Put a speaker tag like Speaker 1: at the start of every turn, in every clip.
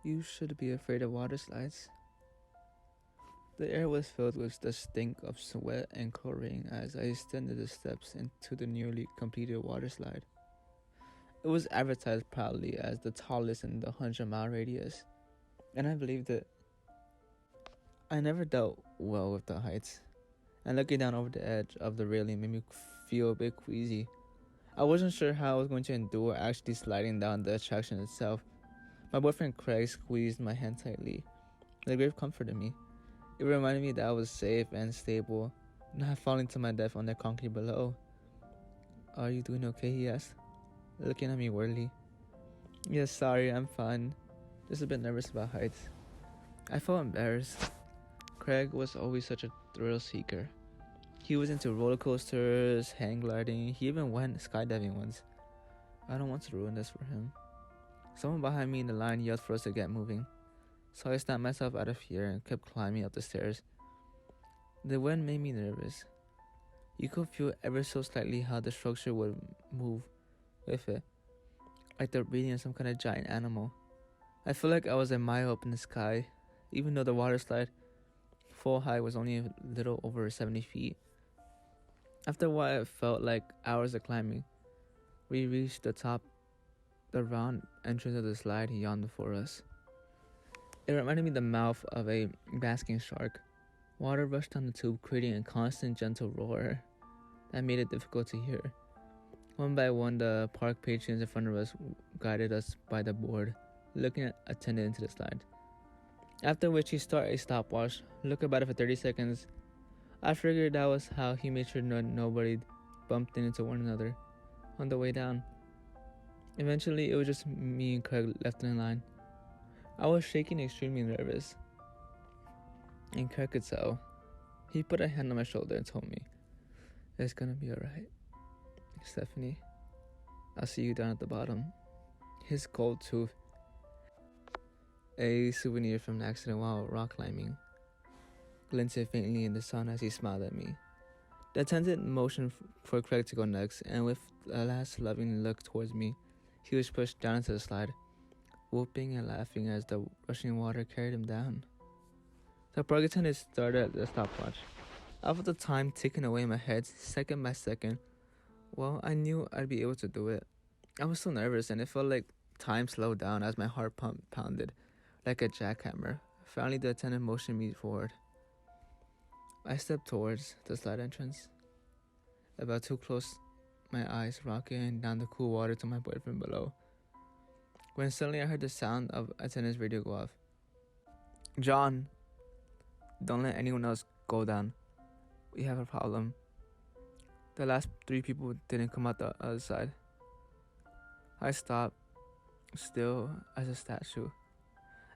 Speaker 1: You should be afraid of water slides. The air was filled with the stink of sweat and chlorine as I ascended the steps into the nearly completed water slide. It was advertised proudly as the tallest in the 100-mile radius, and I believed it. I never dealt well with the heights, and looking down over the edge of the railing made me feel a bit queasy. I wasn't sure how I was going to endure actually sliding down the attraction itself. My boyfriend Craig squeezed my hand tightly, and a great comfort in me. It reminded me that I was safe and stable, not falling to my death on the concrete below. "Are you doing okay?" he asked, looking at me weirdly. "Yes, sorry, I'm fine. Just a bit nervous about heights." I felt embarrassed. Craig was always such a thrill seeker. He was into roller coasters, hang gliding, he even went skydiving once. I don't want to ruin this for him. Someone behind me in the line yelled for us to get moving, so I snapped myself out of fear and kept climbing up the stairs. The wind made me nervous. You could feel ever so slightly how the structure would move with it, like the breathing of some kind of giant animal. I felt like I was a mile up in the sky, even though the water slide full height was only a little over 70 feet. After a while, it felt like hours of climbing. We reached the top. The round entrance of the slide yawned before us. It reminded me of the mouth of a basking shark. Water rushed down the tube, creating a constant, gentle roar that made it difficult to hear. One by one, the park patrons in front of us guided us by the board, looking at attendant into the slide. After which he started a stopwatch, looked about it for 30 seconds. I figured that was how he made sure nobody bumped into one another on the way down. Eventually, it was just me and Craig left in line. I was shaking, extremely nervous, and Craig could tell. He put a hand on my shoulder and told me, "It's gonna be alright, Stephanie. I'll see you down at the bottom." His gold tooth, a souvenir from an accident while rock climbing, glinted faintly in the sun as he smiled at me. The attendant motioned for Craig to go next, and with a last loving look towards me, he was pushed down into the slide, whooping and laughing as the rushing water carried him down. The park attendant started at the stopwatch. I felt the time ticking away in my head, second by second. Well, I knew I'd be able to do it. I was so nervous, and it felt like time slowed down as my heart pounded like a jackhammer. Finally, the attendant motioned me forward. I stepped towards the slide entrance, about too close, my eyes rocking down the cool water to my boyfriend below, when suddenly I heard the sound of attendant's radio go off. "John, don't let anyone else go down. We have a problem." The last 3 people didn't come out the other side. I stopped, still as a statue.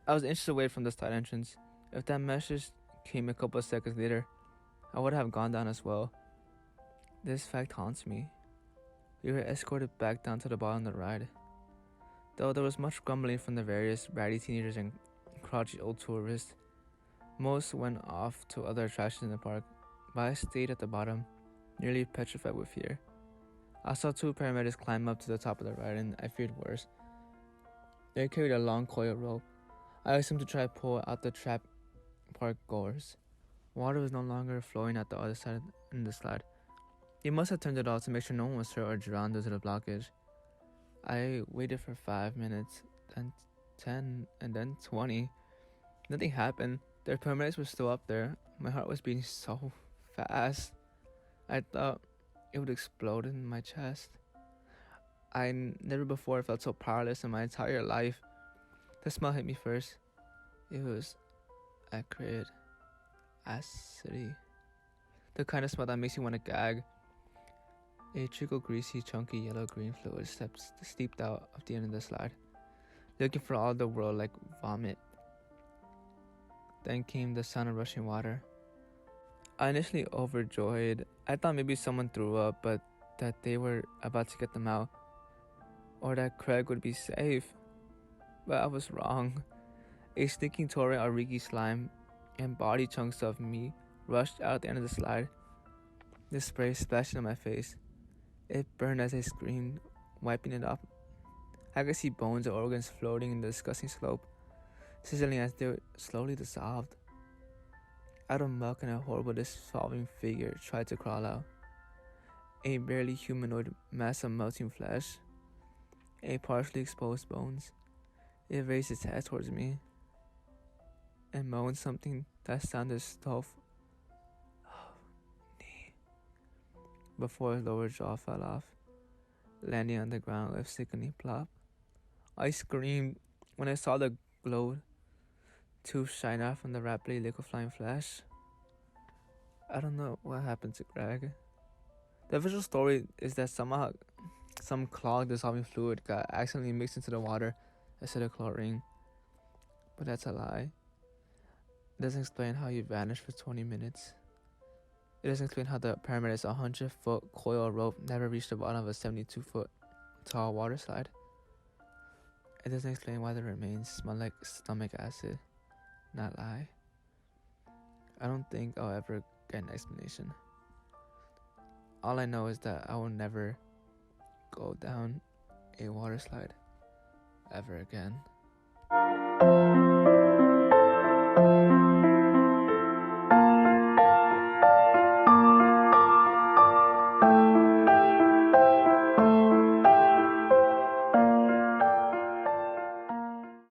Speaker 1: I was inches away from the slide entrance. If that message came a couple of seconds later, I would have gone down as well. This fact haunts me. We were escorted back down to the bottom of the ride. Though there was much grumbling from the various ratty teenagers and crotchety old tourists, most went off to other attractions in the park, but I stayed at the bottom, nearly petrified with fear. I saw 2 paramedics climb up to the top of the ride, and I feared worse. They carried a long coil rope. I asked them to try to pull out the trapped park goers. Water was no longer flowing at the other side in the slide. They must have turned it off to make sure no one was hurt or drowned due to the blockage. I waited for 5 minutes, then 10, and then 20. Nothing happened. The paramedics were still up there. My heart was beating so fast. I thought it would explode in my chest. I never before felt so powerless in my entire life. The smell hit me first. It was acrid, acidy. The kind of smell that makes you want to gag. A trickle greasy, chunky yellow-green fluid steeped out of the end of the slide, looking for all the world like vomit. Then came the sound of rushing water. I initially overjoyed. I thought maybe someone threw up, but that they were about to get them out, or that Craig would be safe. But I was wrong. A stinking torrent of reeky slime and body chunks of me rushed out at the end of the slide. The spray splashed in my face. It burned as I screamed, wiping it off. I could see bones and organs floating in the disgusting slope. sizzling as they slowly dissolved. Out of muck and a horrible dissolving figure tried to crawl out. A barely humanoid mass of melting flesh, a partially exposed bones. It raised its head towards me and moaned something that sounded so before his lower jaw fell off, landing on the ground with a sickening plop. I screamed when I saw the glowed tube shine out from the rapidly liquefying flesh. I don't know what happened to Greg. The official story is that somehow some clogged dissolving fluid got accidentally mixed into the water instead of chlorine. But that's a lie. It doesn't explain how he vanished for 20 minutes. It doesn't explain how the paramedics' 100-foot coil rope never reached the bottom of a 72-foot tall water slide. It doesn't explain why the remains smell like stomach acid, not lie. I don't think I'll ever get an explanation. All I know is that I will never go down a water slide ever again.